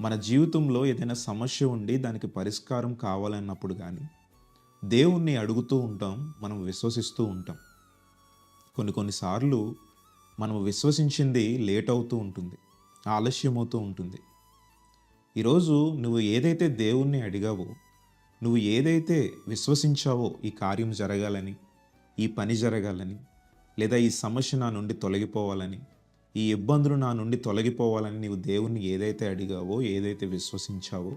మన జీవితంలో ఏదైనా సమస్య ఉండి దానికి పరిష్కారం కావాలన్నప్పుడు కానీ దేవుణ్ణి అడుగుతూ ఉంటాం, మనం విశ్వసిస్తూ ఉంటాం. కొన్నిసార్లు మనం విశ్వసించింది లేట్ అవుతూ ఉంటుంది, ఆలస్యమవుతూ ఉంటుంది. ఈరోజు నువ్వు ఏదైతే దేవుణ్ణి అడిగావో, నువ్వు ఏదైతే విశ్వసించావో ఈ కార్యం జరగాలని, ఈ పని జరగాలని, లేదా ఈ సమస్య నా నుండి తొలగిపోవాలని, ఈ ఇబ్బందులు నా నుండి తొలగిపోవాలని నీవు దేవుణ్ణి ఏదైతే అడిగావో, ఏదైతే విశ్వసించావో,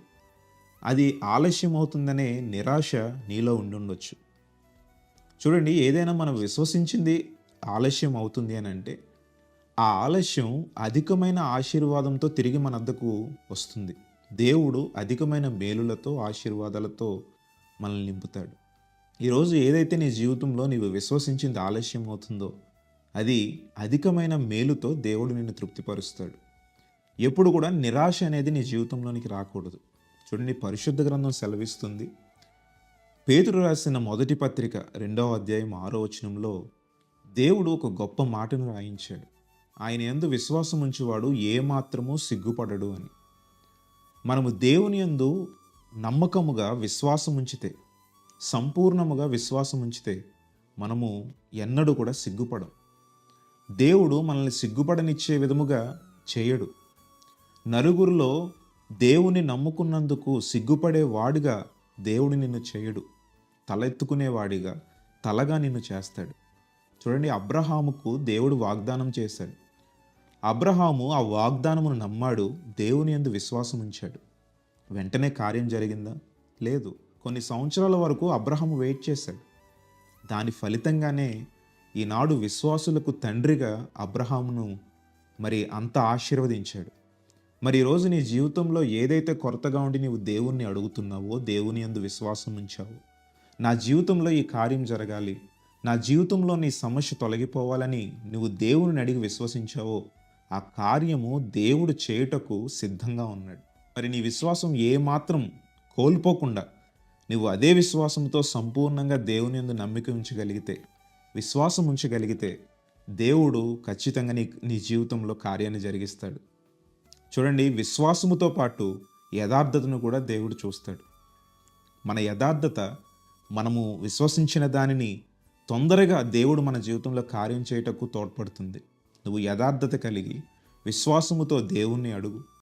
అది ఆలస్యం అవుతుందనే నిరాశ నీలో ఉండుండొచ్చు. చూడండి, ఏదైనా మనం విశ్వసించింది ఆలస్యం అవుతుంది అని అంటే, ఆ ఆలస్యం అధికమైన ఆశీర్వాదంతో తిరిగి మన వద్దకు వస్తుంది. దేవుడు అధికమైన మేలులతో, ఆశీర్వాదాలతో మనల్ని నింపుతాడు. ఈరోజు ఏదైతే నీ జీవితంలో నీవు విశ్వసించింది ఆలస్యం అవుతుందో, అది అధికమైన మేలుతో దేవుడు నిన్ను తృప్తిపరుస్తాడు. ఎప్పుడు కూడా నిరాశ అనేది నీ జీవితంలోనికి రాకూడదు. చూడండి, పరిశుద్ధ గ్రంథం సెలవిస్తుంది. పేతురు రాసిన మొదటి పత్రిక 2వ అధ్యాయం 6వ వచనంలో దేవుడు ఒక గొప్ప మాటను రాయించాడు. ఆయన యందు విశ్వాసం ఉంచువాడు ఏమాత్రమూ సిగ్గుపడడు అని. మనము దేవుని యందు నమ్మకముగా విశ్వాసం ఉంచితే, సంపూర్ణముగా విశ్వాసం ఉంచితే మనము ఎన్నడూ కూడా సిగ్గుపడం. దేవుడు మనల్ని సిగ్గుపడనిచ్చే విధముగా చేయడు. నలుగురిలో దేవుని నమ్ముకున్నందుకు సిగ్గుపడే వాడిగా దేవుడు నిన్ను చేయడు. తలెత్తుకునేవాడిగా, తలగా నిన్ను చేస్తాడు. చూడండి, అబ్రహాముకు దేవుడు వాగ్దానం చేశాడు. అబ్రహాము ఆ వాగ్దానమును నమ్మాడు, దేవుని యందు విశ్వాసం ఉంచాడు. వెంటనే కార్యం జరిగిందా? లేదు. కొన్ని సంవత్సరాల వరకు అబ్రహాము వెయిట్ చేశాడు. దాని ఫలితంగానే ఈనాడు విశ్వాసులకు తండ్రిగా అబ్రహామును అంత ఆశీర్వదించాడు. ఈరోజు నీ జీవితంలో ఏదైతే కొరతగా ఉండి నీవు దేవుణ్ణి అడుగుతున్నావో, దేవుని యందు విశ్వాసం ఉంచావో, నా జీవితంలో ఈ కార్యం జరగాలి, నా జీవితంలో నీ సమస్య తొలగిపోవాలని నువ్వు దేవుని అడిగి విశ్వసించావో, ఆ కార్యము దేవుడు చేయుటకు సిద్ధంగా ఉన్నాడు. నీ విశ్వాసం ఏమాత్రం కోల్పోకుండా నువ్వు అదే విశ్వాసంతో సంపూర్ణంగా దేవుని యందు నమ్మిక ఉంచగలిగితే, విశ్వాసం ఉంచగలిగితే, దేవుడు ఖచ్చితంగా నీ జీవితంలో కార్యాన్ని జరిగిస్తాడు. చూడండి, విశ్వాసముతో పాటు యథార్థతను కూడా దేవుడు చూస్తాడు. మన యథార్థత, మనము విశ్వసించిన దానిని తొందరగా దేవుడు మన జీవితంలో కార్యం చేయుటకు తోడ్పడుతుంది. నువ్వు యథార్థత కలిగి విశ్వాసముతో దేవుణ్ణి అడుగు.